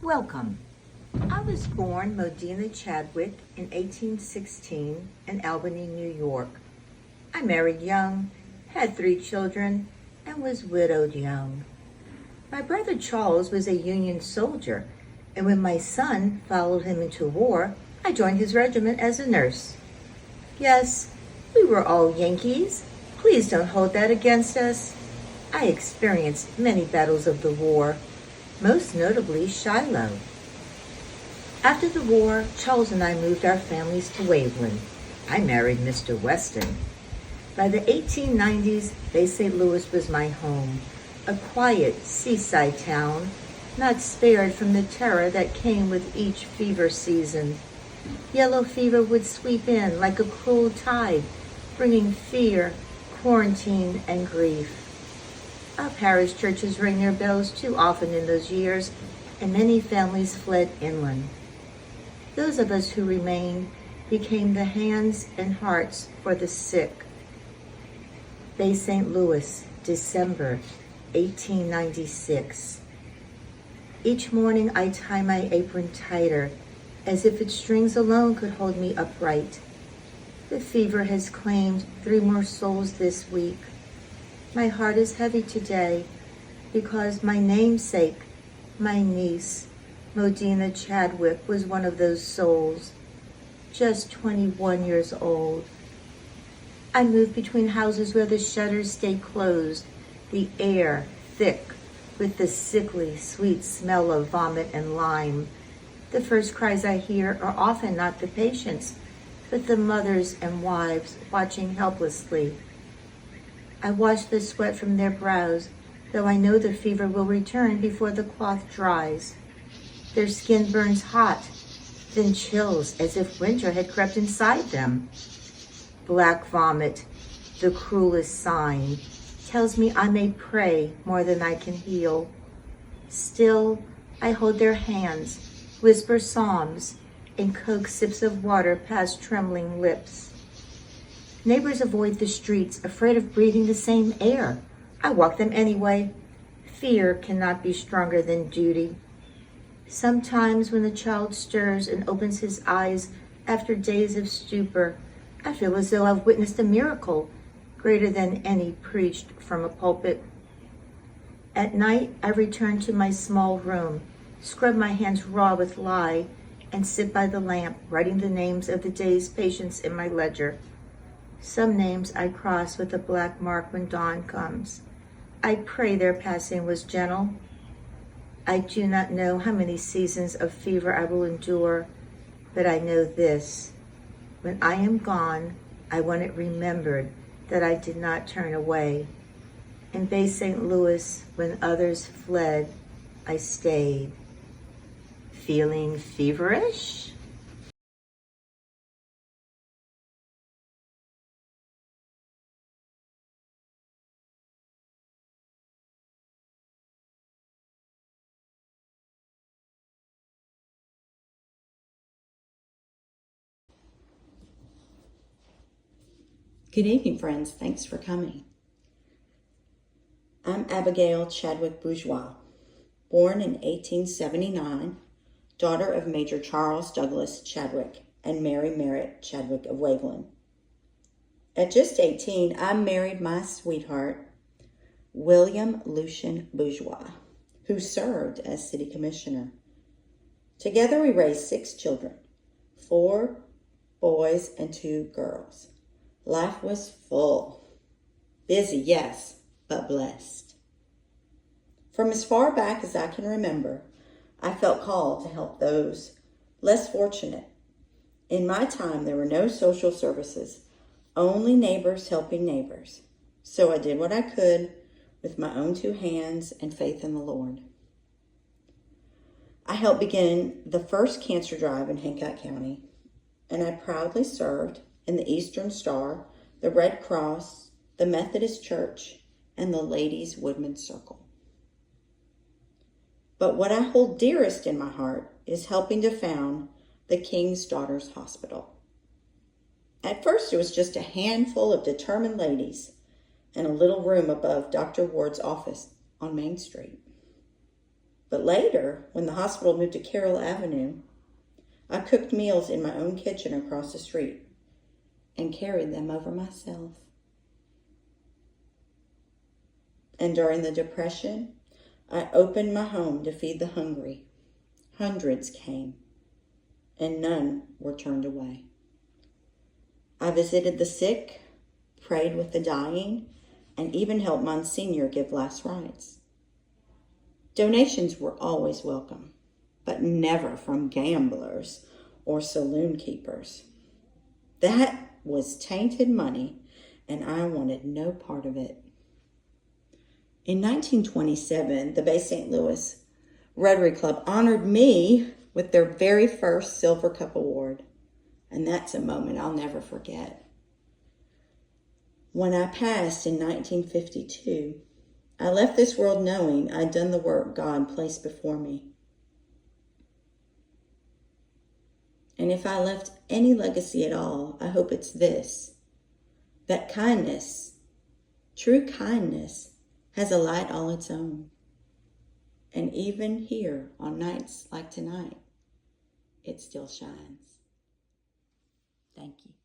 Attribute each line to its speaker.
Speaker 1: Welcome. I was born Modena Chadwick in 1816 in Albany, New York. I married young, had 3 children, and was widowed young. My brother Charles was a Union soldier, and when my son followed him into war, I joined his regiment as a nurse. Yes, we were all Yankees. Please don't hold that against us. I experienced many battles of the war, most notably Shiloh. After the war, Charles and I moved our families to Waveland. I married Mr. Weston. By the 1890s, Bay St. Louis was my home, a quiet seaside town, not spared from the terror that came with each fever season. Yellow fever would sweep in like a cruel tide, bringing fear, quarantine, and grief. Our parish churches rang their bells too often in those years, and many families fled inland. Those of us who remained became the hands and hearts for the sick. Bay St. Louis, December 1896. Each morning I tie my apron tighter, as if its strings alone could hold me upright. The fever has claimed 3 more souls this week. My heart is heavy today because my namesake, my niece, Modena Chadwick, was one of those souls, just 21 years old. I moved between houses where the shutters stay closed, the air thick with the sickly, sweet smell of vomit and lime. The first cries I hear are often not the patients, but the mothers and wives watching helplessly. I wash the sweat from their brows, though I know the fever will return before the cloth dries. Their skin burns hot, then chills as if winter had crept inside them. Black vomit, the cruelest sign, tells me I may pray more than I can heal. Still, I hold their hands, whisper psalms, and coax sips of water past trembling lips. Neighbors avoid the streets, afraid of breathing the same air. I walk them anyway. Fear cannot be stronger than duty. Sometimes when the child stirs and opens his eyes after days of stupor, I feel as though I've witnessed a miracle greater than any preached from a pulpit. At night, I return to my small room, scrub my hands raw with lye, and sit by the lamp, writing the names of the day's patients in my ledger. Some names I cross with a black mark when dawn comes. I pray their passing was gentle. I do not know how many seasons of fever I will endure, but I know this. When I am gone, I want it remembered that I did not turn away. In Bay St. Louis, when others fled, I stayed. Feeling feverish?
Speaker 2: Good evening, friends. Thanks for coming. I'm Abigail Bourgeois, born in 1879, daughter of Major Charles Douglas Chadwick and Mary Merritt Chadwick of Waveland. At just 18, I married my sweetheart, William Alicein Bourgeois, who served as city commissioner. Together we raised 6 children, 4 boys and 2 girls. Life was full. Busy, yes, but blessed. From as far back as I can remember, I felt called to help those less fortunate. In my time, there were no social services, only neighbors helping neighbors. So I did what I could with my own 2 hands and faith in the Lord. I helped begin the first cancer drive in Hancock County, and I proudly served in the Eastern Star, the Red Cross, the Methodist Church, and the Ladies' Woodman Circle. But what I hold dearest in my heart is helping to found the King's Daughters Hospital. At first, it was just a handful of determined ladies in a little room above Dr. Ward's office on Main Street. But later, when the hospital moved to Carroll Avenue, I cooked meals in my own kitchen across the street and carried them over myself. And during the Depression, I opened my home to feed the hungry. Hundreds came, and none were turned away. I visited the sick, prayed with the dying, and even helped Monsignor give last rites. Donations were always welcome, but never from gamblers or saloon keepers. That was tainted money, and I wanted no part of it. In 1927, the Bay St. Louis Rotary Club honored me with their very first Silver Cup Award, and that's a moment I'll never forget. When I passed in 1952, I left this world knowing I'd done the work God placed before me. And if I left any legacy at all, I hope it's this: that kindness, true kindness, has a light all its own. And even here on nights like tonight, it still shines. Thank you.